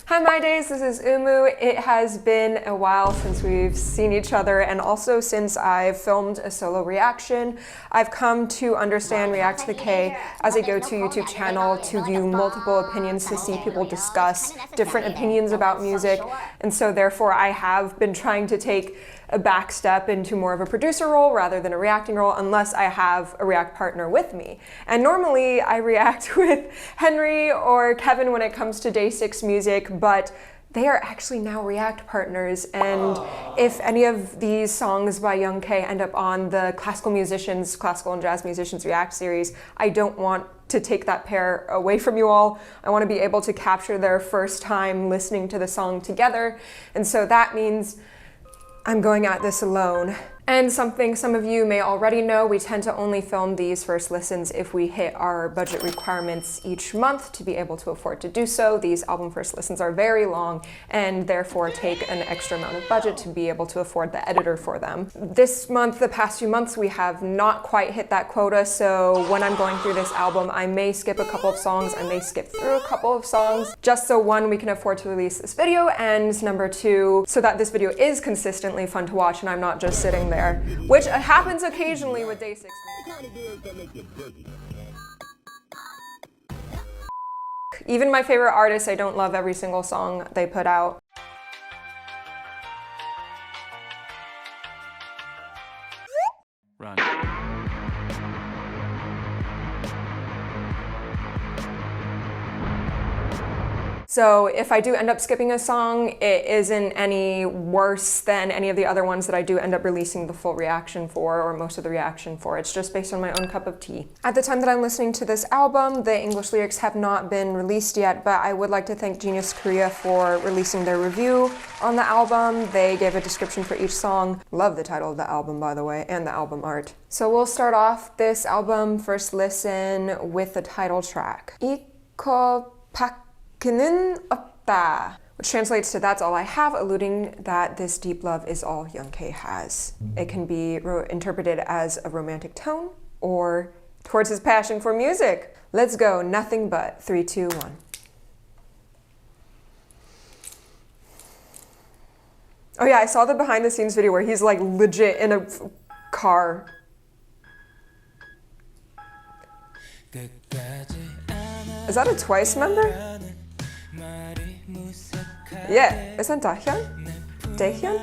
Hi my days, this is Umu. It has been a while since we've seen each other, and also since I've filmed a solo reaction. I've come to understand React to the K as a go-to YouTube channel to view multiple opinions, to see people discuss different opinions about music, and so therefore I have been trying to take a back step into more of a producer role rather than a reacting role, unless I have a react partner with me. And normally I react with Henry or Kevin when it comes to Day6 music, but they are actually now react partners, and if any of these songs by Young K end up on the classical and jazz musicians react series, I don't want to take that pair away from you all. I want to be able to capture their first time listening to the song together, and so that means I'm going at this alone. And something some of you may already know, we tend to only film these first listens if we hit our budget requirements each month to be able to afford to do so. These album first listens are very long and therefore take an extra amount of budget to be able to afford the editor for them. This month, the past few months, we have not quite hit that quota, so when I'm going through this album, I may skip a couple of songs, I may skip through a couple of songs, just so one, we can afford to release this video, and number two, so that this video is consistently fun to watch and I'm not just sitting there. Which happens occasionally with Day6. Even my favorite artists, I don't love every single song they put out. Run. So if I do end up skipping a song, it isn't any worse than any of the other ones that I do end up releasing the full reaction for, or most of the reaction for. It's just based on my own cup of tea. At the time that I'm listening to this album, the English lyrics have not been released yet, but I would like to thank Genius Korea for releasing their review on the album. They gave a description for each song. Love the title of the album, by the way, and the album art. So we'll start off this album first listen with the title track. 이거 밖에는 없다, which translates to "that's all I have," alluding that this deep love is all Young K has. It can be interpreted as a romantic tone or towards his passion for music. Let's go, nothing but 3, 2, 1. Oh yeah, I saw the behind the scenes video where he's like legit in a car. Is that a Twice member? Yeah, isn't that Dahyun? Dahyun?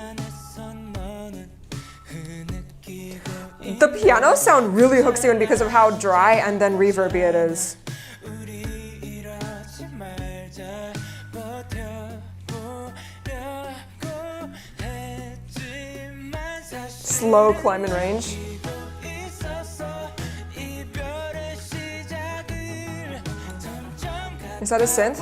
The piano sound really hooks you in because of how dry and then reverby it is. Slow climb and range. Is that a synth?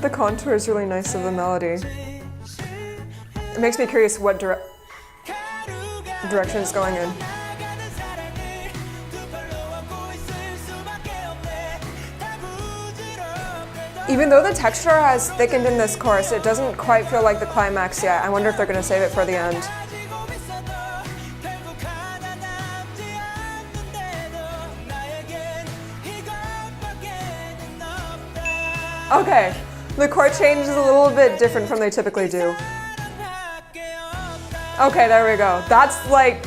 The contour is really nice of the melody. It makes me curious what direction it's going in. Even though the texture has thickened in this chorus, it doesn't quite feel like the climax yet. I wonder if they're going to save it for the end. Okay, the chord change is a little bit different from they typically do. Okay, there we go. That's like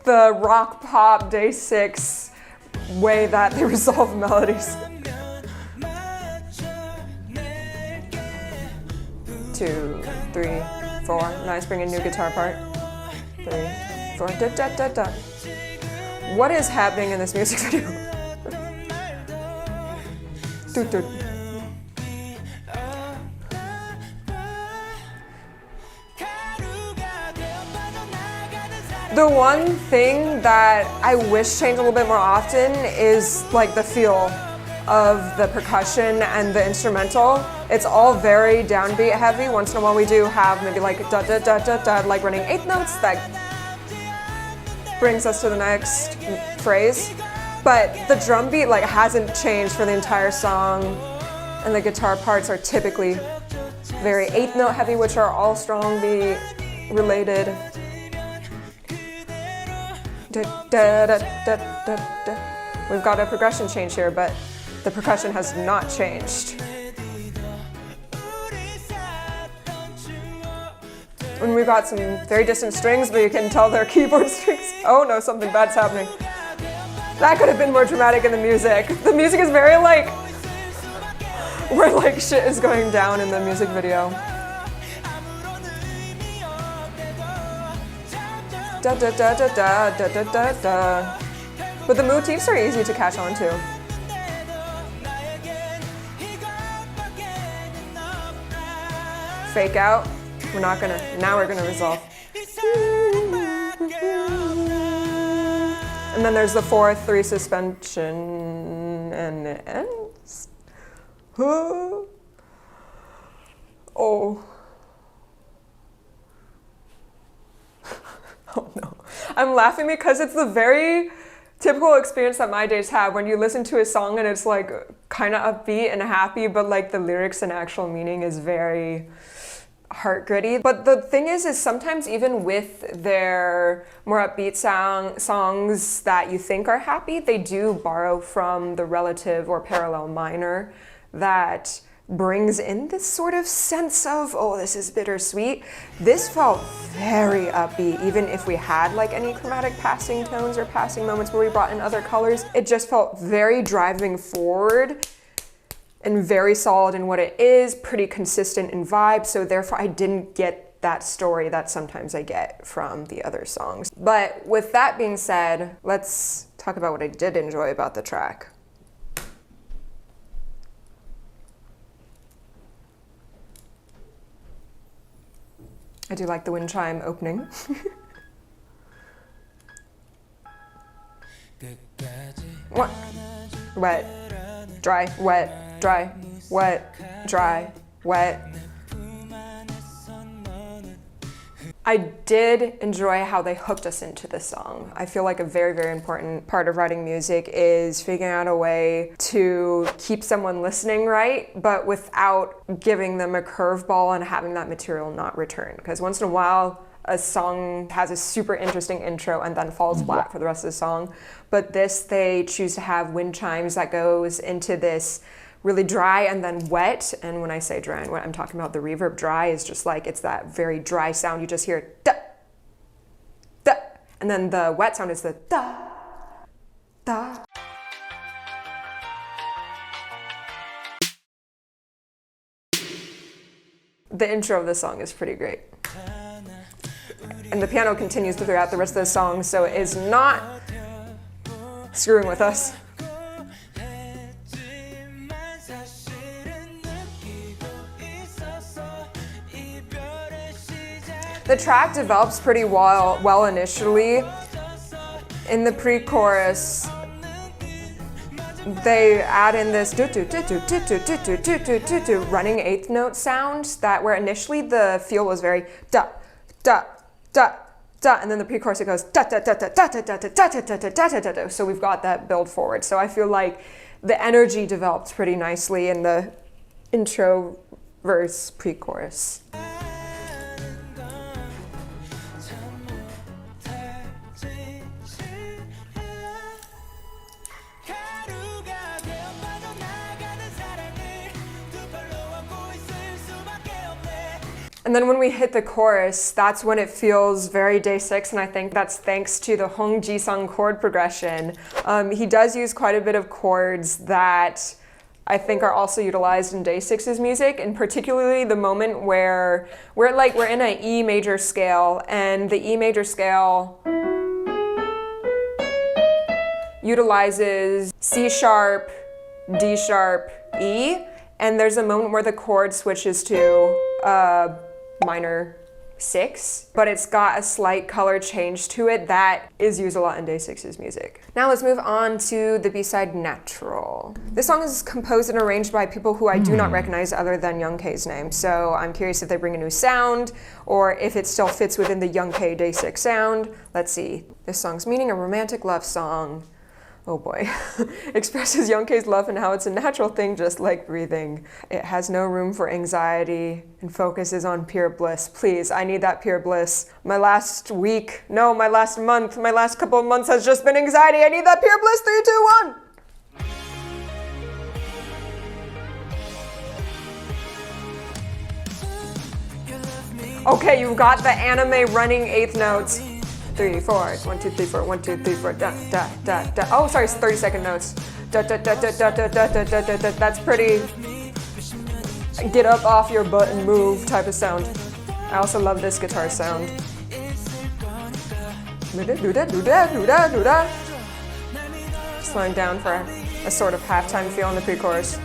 the rock pop Day6 way that they resolve melodies. 2, 3, 4. Nice, bring a new guitar part. 3, 4. Da, da, da, da. What is happening in this music video? The one thing that I wish changed a little bit more often is like the feel of the percussion and the instrumental. It's all very downbeat heavy. Once in a while we do have maybe like da da da da da, like running 8th notes that brings us to the next phrase. But the drum beat like hasn't changed for the entire song, and the guitar parts are typically very 8th note heavy, which are all strong beat related. We've got a progression change here, but the percussion has not changed. And we've got some very distant strings, but you can tell they're keyboard strings. Oh no, something bad's happening. That could have been more dramatic in the music. The music is very like, where like shit is going down in the music video. Da da da da da da da da da. But the motifs are easy to catch on to. Fake out. We're not gonna, now we're gonna resolve. And then there's the 4/3 suspension and it ends. Oh. Oh no. I'm laughing because it's the very typical experience that my days have when you listen to a song and it's like kind of upbeat and happy, but like the lyrics and actual meaning is very heart gritty. But the thing is sometimes even with their more upbeat songs that you think are happy, they do borrow from the relative or parallel minor that brings in this sort of sense of, oh, this is bittersweet. This felt very upbeat, even if we had like any chromatic passing tones or passing moments where we brought in other colors. It just felt very driving forward and very solid in what it is, pretty consistent in vibe, so therefore I didn't get that story that sometimes I get from the other songs. But with that being said, let's talk about what I did enjoy about the track. I do like the wind chime opening. What? Wet, dry, wet, dry, wet, dry, wet. I did enjoy how they hooked us into the song. I feel like a very, very important part of writing music is figuring out a way to keep someone listening right, but without giving them a curveball and having that material not return. Because once in a while, a song has a super interesting intro and then falls flat for the rest of the song. But this, they choose to have wind chimes that goes into this really dry and then wet. And when I say dry and wet, I'm talking about the reverb. Dry is just like, it's that very dry sound. You just hear da, da. And then the wet sound is the da, da. The intro of the song is pretty great. And the piano continues throughout the rest of the song, so it is not screwing with us. The track develops pretty well initially. In the pre-chorus, they add in this running eighth note sound that where initially the feel was very da, da, da, da, and then the pre-chorus it goes da, da, da, da, da, da, da, da, da, da, da, da, da, da. So we've got that build forward. So I feel like the energy developed pretty nicely in the intro verse pre-chorus. And then when we hit the chorus, that's when it feels very DAY6, and I think that's thanks to the Hong Ji-sung chord progression. He does use quite a bit of chords that I think are also utilized in DAY6's music, and particularly the moment where we're in an E major scale, and the E major scale utilizes C sharp, D sharp, E, and there's a moment where the chord switches to minor 6, but it's got a slight color change to it that is used a lot in DAY6's music. Now let's move on to the B-side Natural. This song is composed and arranged by people who I do not recognize other than Young K's name, so I'm curious if they bring a new sound or if it still fits within the Young K DAY6 sound. Let's see. This song's meaning: a romantic love song. Oh boy. Expresses Young K's love and how it's a natural thing just like breathing. It has no room for anxiety and focuses on pure bliss. Please, I need that pure bliss. My last week, no, my last month, my last couple of months has just been anxiety. I need that pure bliss. 3, 2, 1. Okay, you've got the anime running 8th notes. 3, 4, 1, 2, 3, 4, 1, 2, 3, 4, da, da, da, da. Oh, sorry, it's 30-second notes. Da, da, da, da, da, da, da, da, da, da, da. That's pretty get up off your butt and move type of sound. I also love this guitar sound. Slowing down for a sort of halftime feel in the pre-chorus.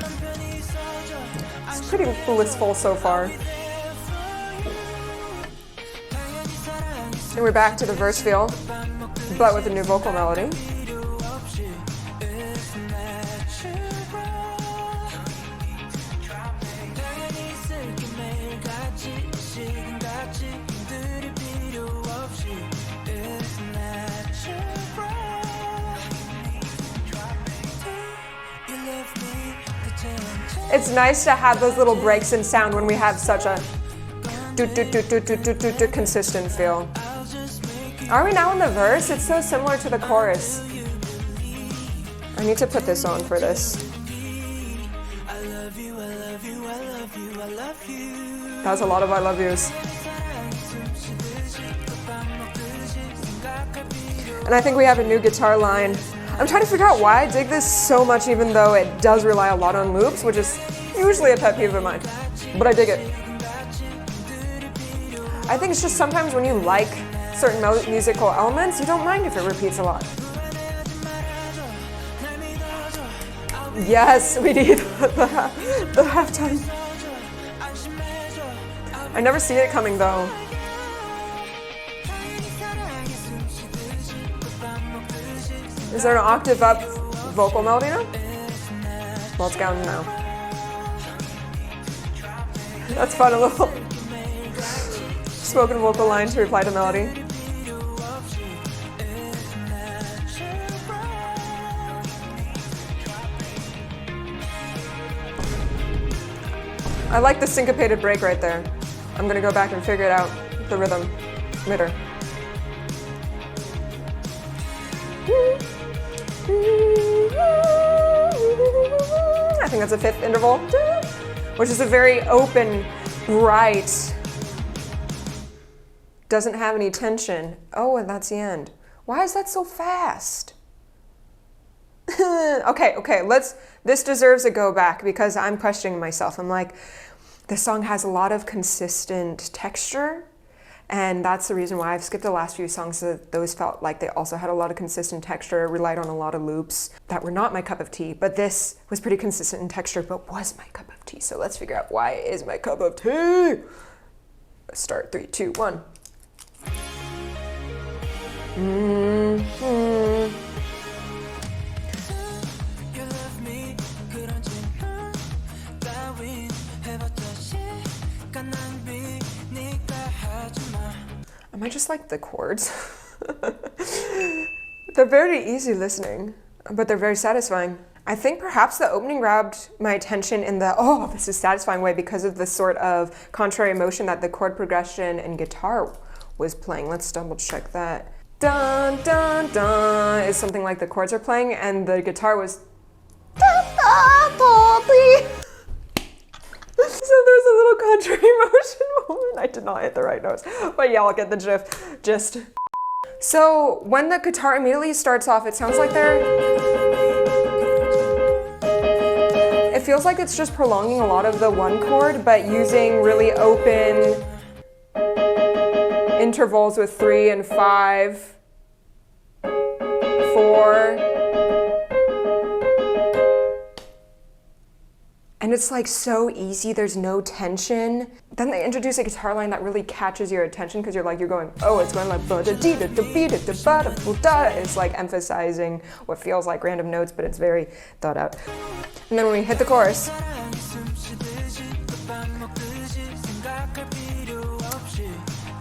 It's pretty blissful so far. And we're back to the verse feel, but with a new vocal melody. It's nice to have those little breaks in sound when we have such a consistent feel. Are we now in the verse? It's so similar to the chorus. I need to put this on for this. That was a lot of I love yous. And I think we have a new guitar line. I'm trying to figure out why I dig this so much, even though it does rely a lot on loops, which is usually a pet peeve of mine. But I dig it. I think it's just sometimes when you like certain musical elements, you don't mind if it repeats a lot. Yes, we need the halftime. I never see it coming though. Is there an octave up vocal melody now? Well, it's down now. That's fun, a little spoken vocal line to reply to melody. I like the syncopated break right there. I'm gonna go back and figure it out, the rhythm, mitter. I think that's a 5th interval, which is a very open, bright, doesn't have any tension. Oh, and that's the end. Why is that so fast? Okay, this deserves a go back because I'm questioning myself. I'm like, this song has a lot of consistent texture, and that's the reason why I've skipped the last few songs. Those felt like they also had a lot of consistent texture, relied on a lot of loops that were not my cup of tea, but this was pretty consistent in texture, but was my cup of tea. So let's figure out why it is my cup of tea. Let's start, 3, 2, 1. I just like the chords. They're very easy listening, but they're very satisfying. I think perhaps the opening grabbed my attention in the, oh, this is satisfying way because of the sort of contrary motion that the chord progression and guitar was playing. Let's double check that. Dun, dun, dun is something like the chords are playing, and the guitar was dun, dun, dun, dun. So there's a little contrary motion moment. I did not hit the right notes, but yeah, I'll get the gist. So when the guitar immediately starts off, it sounds like it feels like it's just prolonging a lot of the one chord, but using really open intervals with 3 and 5, 4. And it's like so easy, there's no tension. Then they introduce a guitar line that really catches your attention because you're going, oh, it's going like it's like emphasizing what feels like random notes, but it's very thought out. And then when we hit the chorus,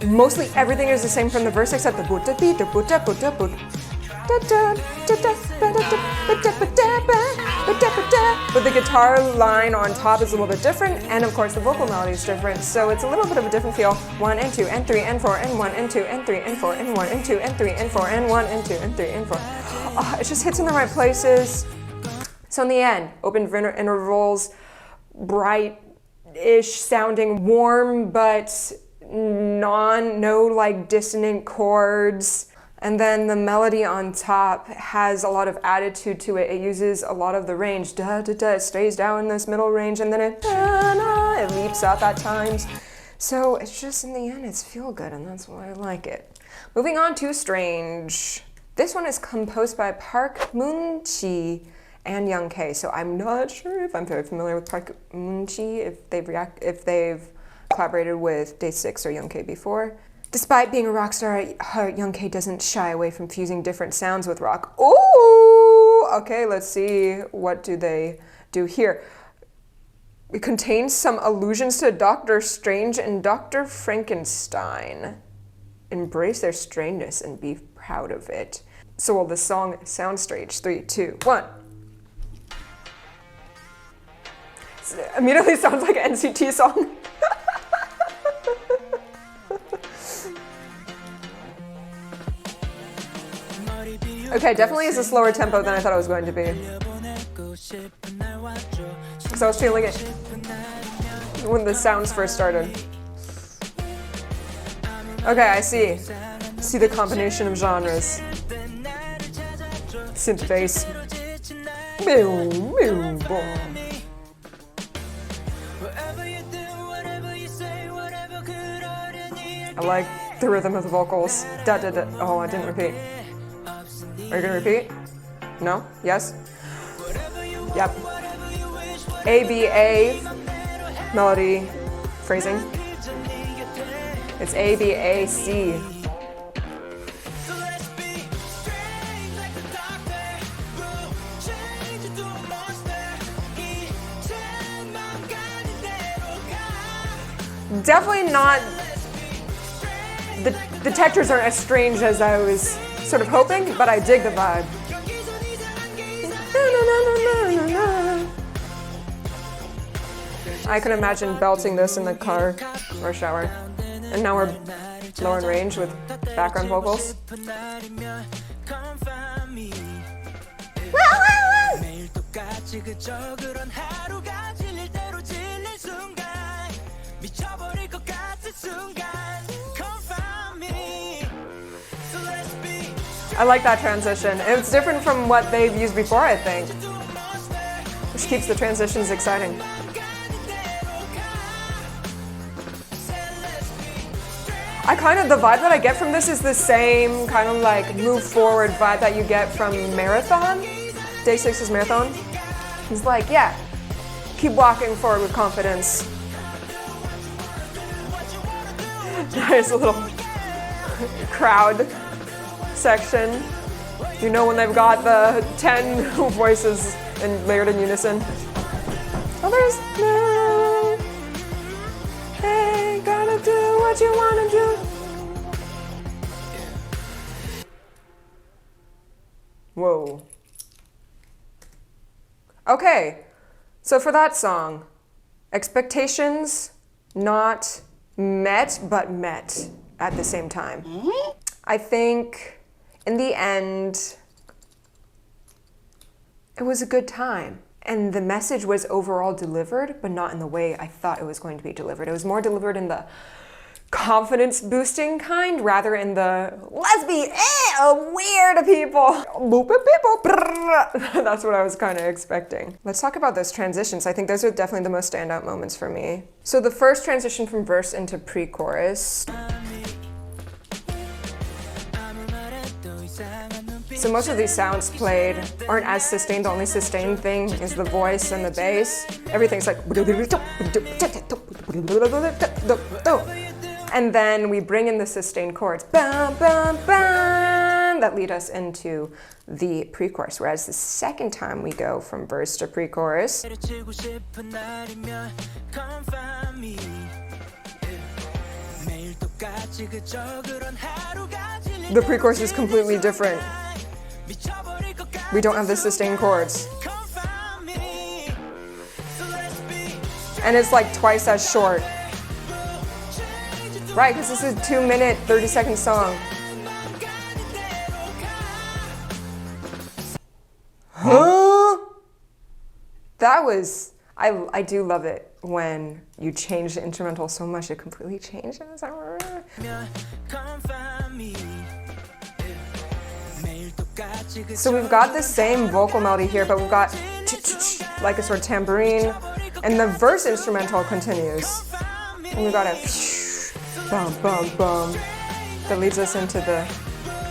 mostly everything is the same from the verse except the But the guitar line on top is a little bit different, and of course the vocal melody is different, so it's a little bit of a different feel. 1 and 2 and 3 and 4 and 1 and 2 and 3 and 4 and 1 and 2 and 3 and 4 and 1 and 2 and 3 and 4. Oh, it just hits in the right places. So in the end, open intervals, bright-ish sounding, warm but no like dissonant chords. And then the melody on top has a lot of attitude to it. It uses a lot of the range. Da, da, da. It stays down in this middle range, and then it leaps up at times. So it's just, in the end, it's feel good, and that's why I like it. Moving on to Strange. This one is composed by Park Moon-chi and Young K. So I'm not sure if I'm very familiar with Park Moon-chi, if they've collaborated with DAY6 or Young K before. Despite being a rock star, Young K doesn't shy away from fusing different sounds with rock. Ooh! Okay, let's see. What do they do here? It contains some allusions to Doctor Strange and Dr. Frankenstein. Embrace their strangeness and be proud of it. So will the song sound strange? 3, 2, 1. It immediately sounds like an NCT song. Okay, definitely is a slower tempo than I thought it was going to be. So I was feeling it when the sounds first started. Okay, I see. See the combination of genres. Synth bass. I like the rhythm of the vocals. Da, da, da. Oh, I didn't repeat. Are you gonna repeat? No? Yes? Yep. ABA melody phrasing. It's ABAC. Definitely not. The textures aren't as strange as I was sort of hoping, but I dig the vibe. I can imagine belting this in the car or shower. And now we're lower in range with background vocals. I like that transition. It's different from what they've used before, I think, which keeps the transitions exciting. The vibe that I get from this is the same kind of like move forward vibe that you get from Marathon, DAY6's Marathon. He's like, yeah, keep walking forward with confidence. Nice little crowd section. You know when they've got the 10 voices and layered in unison. Oh, there's no. Hey, gotta do what you wanna do. Whoa. Okay, so for that song, expectations not met, but met at the same time. I think in the end, it was a good time. And the message was overall delivered, but not in the way I thought it was going to be delivered. It was more delivered in the confidence boosting kind, rather in the let's be weird people. That's what I was kind of expecting. Let's talk about those transitions. I think those are definitely the most standout moments for me. So the first transition from verse into pre-chorus. So most of these sounds played aren't as sustained. The only sustained thing is the voice and the bass. Everything's like... And then we bring in the sustained chords that lead us into the pre-chorus. Whereas the second time we go from verse to pre-chorus, the pre-chorus is completely different. We don't have the sustained chords. And it's like twice as short. Right, because this is a 2-minute, 30-second song. Huh? That was, I do love it when you change the instrumental so much it completely changes. So we've got the same vocal melody here, but we've got like a sort of tambourine, and the verse instrumental continues. And we've got a bum, bum, bum that leads us into the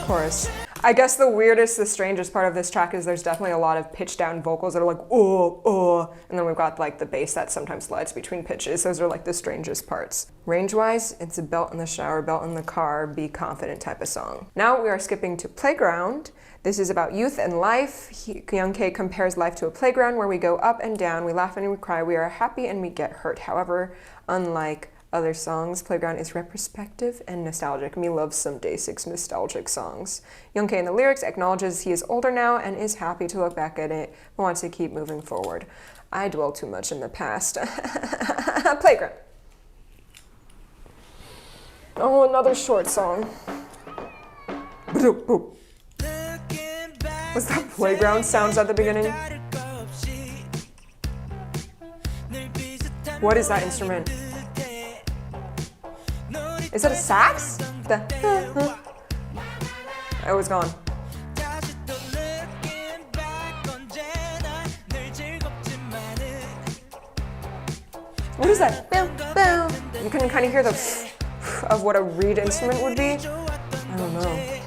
chorus. I guess the weirdest, the strangest part of this track is there's definitely a lot of pitch down vocals that are like, oh, oh. And then we've got like the bass that sometimes slides between pitches. Those are like the strangest parts. Range-wise, it's a belt in the shower, belt in the car, be confident type of song. Now we are skipping to Playground. This is about youth and life. Young K compares life to a playground where we go up and down, we laugh and we cry, we are happy and we get hurt. However, unlike other songs, Playground is retrospective and nostalgic. Me loves some DAY6 nostalgic songs. Young K in the lyrics acknowledges he is older now and is happy to look back at it, but wants to keep moving forward. I dwell too much in the past. Playground. Oh, another short song. Was that playground sounds at the beginning? What is that instrument? Is it a sax? It was gone. What is that? You can kind of hear the of what a reed instrument would be. I don't know.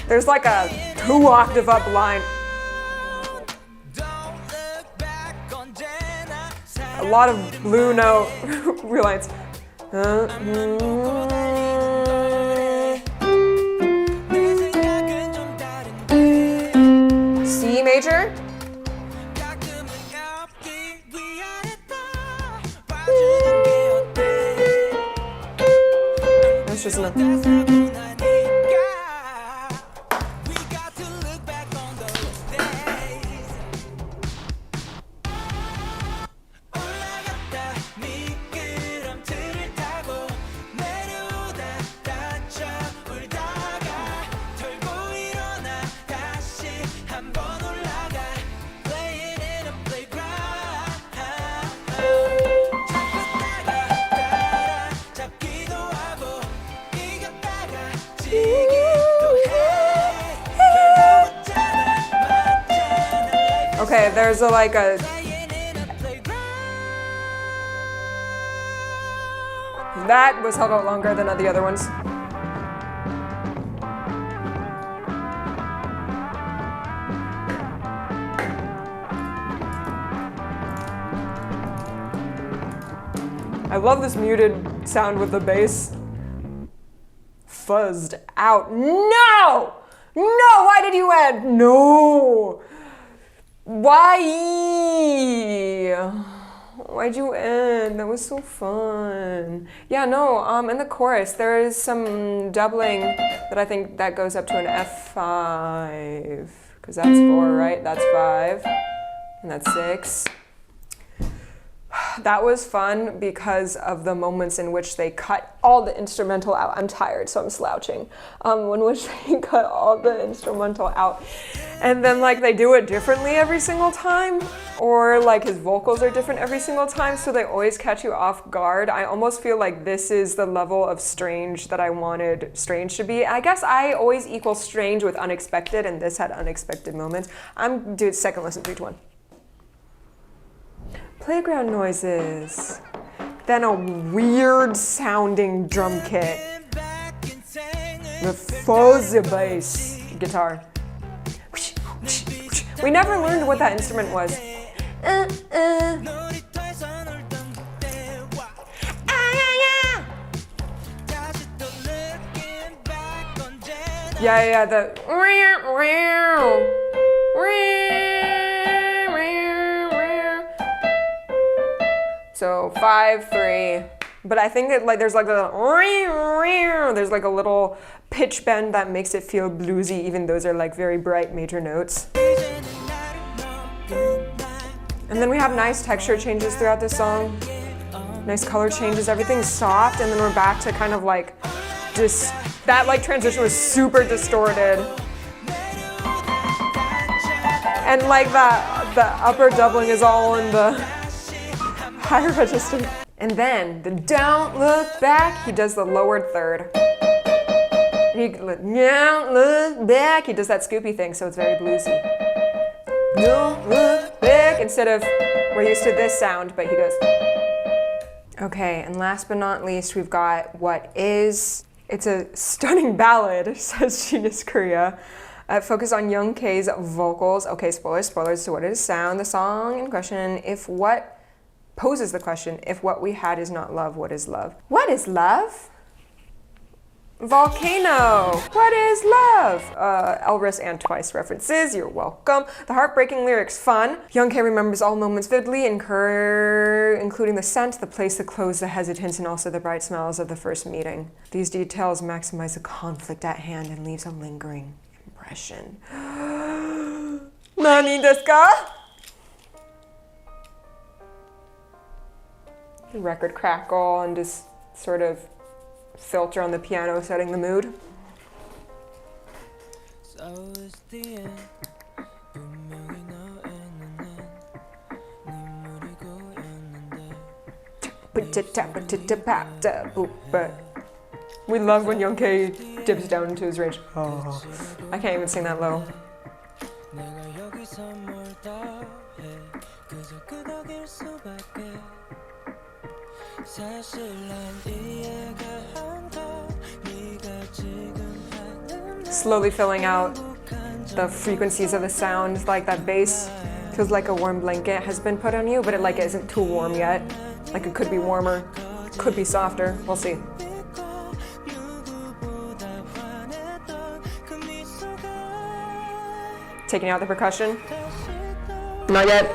There's like a 2-octave up line. A lot of blue note relines. C major. That's just enough. Okay, there's like a... That was held out longer than the other ones. I love this muted sound with the bass. Fuzzed out. No! No! Why did you add? No! Why? Why'd you end? That was so fun. Yeah, no, in the chorus, there is some doubling that I think that goes up to an F5. Because that's 4, right? That's 5. And that's 6. That was fun because of the moments in which they cut all the instrumental out. I'm tired, so I'm slouching. In which they cut all the instrumental out. And then like they do it differently every single time. Or like his vocals are different every single time, so they always catch you off guard. I almost feel like this is the level of strange that I wanted strange to be. I guess I always equal strange with unexpected, and this had unexpected moments. I'm doing second listen, 3 to 1. Playground noises, then a weird sounding drum kit, the fuzzy bass guitar. We never learned what that instrument was. Yeah, the. So 5-3, but I think that like there's like a little pitch bend that makes it feel bluesy, even those are like very bright major notes. And then we have nice texture changes throughout this song, nice color changes. Everything's soft, and then we're back to kind of like that like transition was super distorted, and like the upper doubling is all in the higher register. And then the don't look back, he does the lowered third. And he don't look back, he does that Scoopy thing, so it's very bluesy. Don't look back, instead of, we're used to this sound, but he goes. Okay, and last but not least, we've got what is, it's a stunning ballad, says Genius Korea. Focus on Young K's vocals. Okay, spoilers. So what does it sound? The song in question, poses the question, if what we had is not love, what is love? What is love? Volcano. What is love? Elvis and Twice references. You're welcome. The heartbreaking lyrics, fun. Young K remembers all moments vividly, including the scent, the place, the clothes, the hesitance, and also the bright smells of the first meeting. These details maximize the conflict at hand and leaves a lingering impression. Nani desu ka? Record crackle and just sort of filter on the piano setting the mood. We love when Young K dips down into his range. Oh, I can't even sing that low. Slowly filling out the frequencies of the sound, like that bass feels like a warm blanket has been put on you, but it like isn't too warm yet. Like it could be warmer, could be softer, we'll see. Taking out the percussion. Not yet.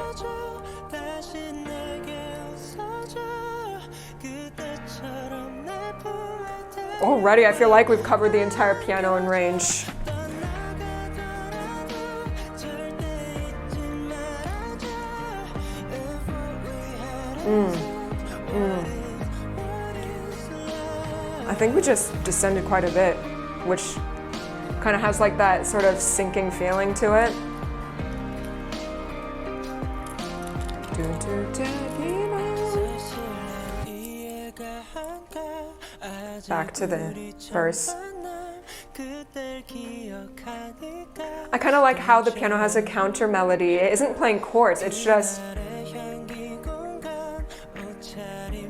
Already, I feel like we've covered the entire piano in range. I think we just descended quite a bit, which kind of has like that sort of sinking feeling to it. Back to the verse. I kind of like how the piano has a counter melody. It isn't playing chords, it's just...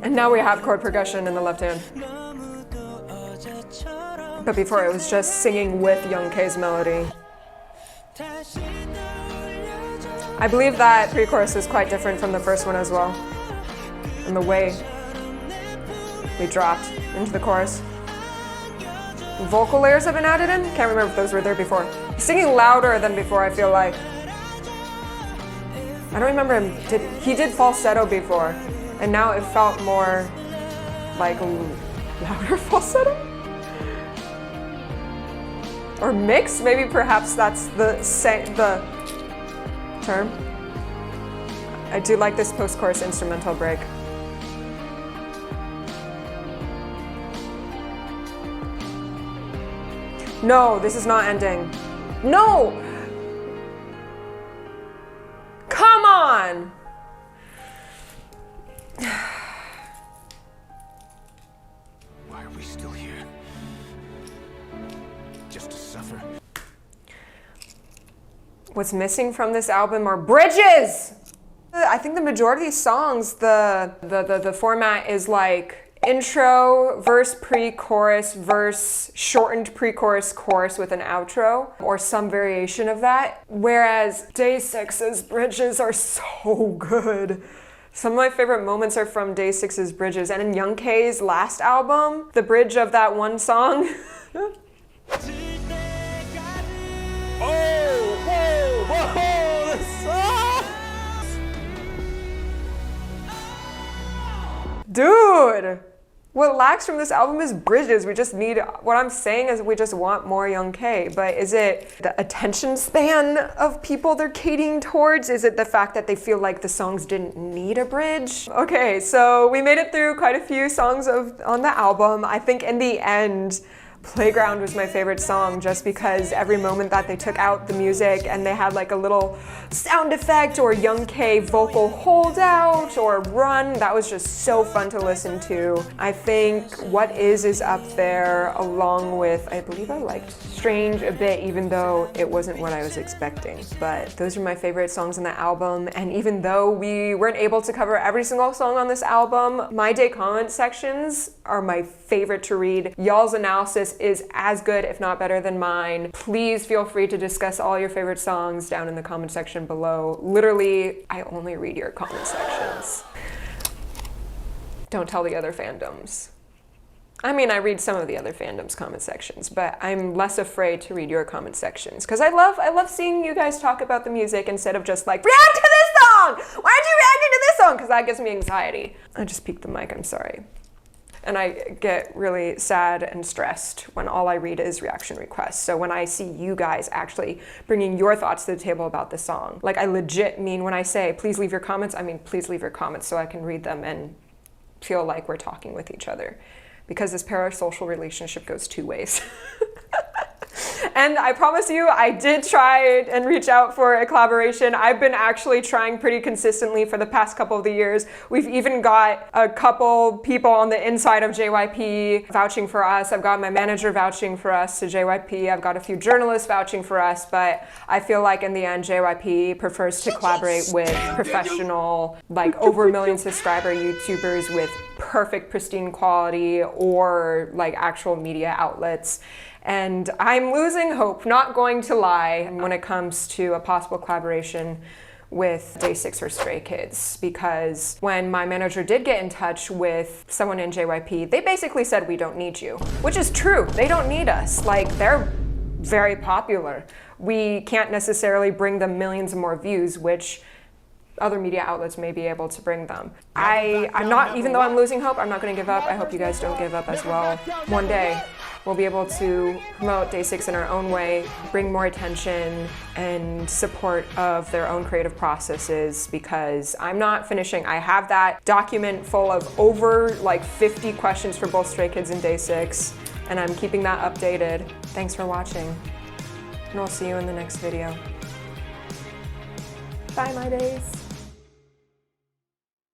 And now we have chord progression in the left hand. But before it was just singing with Young K's melody. I believe that pre-chorus is quite different from the first one as well. And the way we dropped into the chorus. Vocal layers have been added in? Can't remember if those were there before. He's singing louder than before, I feel like. I don't remember him. He did falsetto before, and now it felt more like louder falsetto? Or mix? Maybe perhaps that's the term. I do like this post-chorus instrumental break. No, this is not ending. No! Come on! Why are we still here? Just to suffer? What's missing from this album are bridges! I think the majority of these songs, the format is like intro, verse, pre-chorus, verse, shortened pre-chorus, chorus with an outro, or some variation of that. Whereas DAY6's bridges are so good. Some of my favorite moments are from DAY6's bridges, and in Young K's last album, the bridge of that one song. Dude! What lacks from this album is bridges. We just need, what I'm saying is we just want more Young K, but is it the attention span of people they're catering towards? Is it the fact that they feel like the songs didn't need a bridge? Okay, so we made it through quite a few songs on the album. I think in the end, Playground was my favorite song just because every moment that they took out the music and they had like a little sound effect or Young K vocal holdout or run, that was just so fun to listen to. I think What Is up there along with, I believe I liked Strange a bit even though it wasn't what I was expecting. But those are my favorite songs on the album, and even though we weren't able to cover every single song on this album, my day comment sections are my favorite to read. Y'all's analysis is as good, if not better than mine. Please feel free to discuss all your favorite songs down in the comment section below. Literally, I only read your comment sections. Don't tell the other fandoms. I mean, I read some of the other fandoms' comment sections, but I'm less afraid to read your comment sections because I love seeing you guys talk about the music instead of just like, react to this song! Why aren't you reacting to this song? Because that gives me anxiety. I just peeked the mic, I'm sorry. And I get really sad and stressed when all I read is reaction requests. So when I see you guys actually bringing your thoughts to the table about the song, like I legit mean when I say, please leave your comments, I mean, please leave your comments so I can read them and feel like we're talking with each other. Because this parasocial relationship goes two ways. And I promise you, I did try and reach out for a collaboration. I've been actually trying pretty consistently for the past couple of the years. We've even got a couple people on the inside of JYP vouching for us. I've got my manager vouching for us to JYP. I've got a few journalists vouching for us, but I feel like in the end, JYP prefers to collaborate with professional, like over 1 million subscriber YouTubers with perfect, pristine quality or like actual media outlets. And I'm losing hope, not going to lie, when it comes to a possible collaboration with DAY6 or Stray Kids, because when my manager did get in touch with someone in JYP, they basically said, we don't need you, which is true. They don't need us. Like, they're very popular. We can't necessarily bring them millions more views, which other media outlets may be able to bring them. I'm not, even though I'm losing hope, I'm not going to give up. I hope you guys don't give up as well. One day, we'll be able to promote DAY6 in our own way, bring more attention and support of their own creative processes, because I'm not finishing. I have that document full of over like 50 questions for both Stray Kids and DAY6, and I'm keeping that updated. Thanks for watching, and I'll see you in the next video. Bye, my days.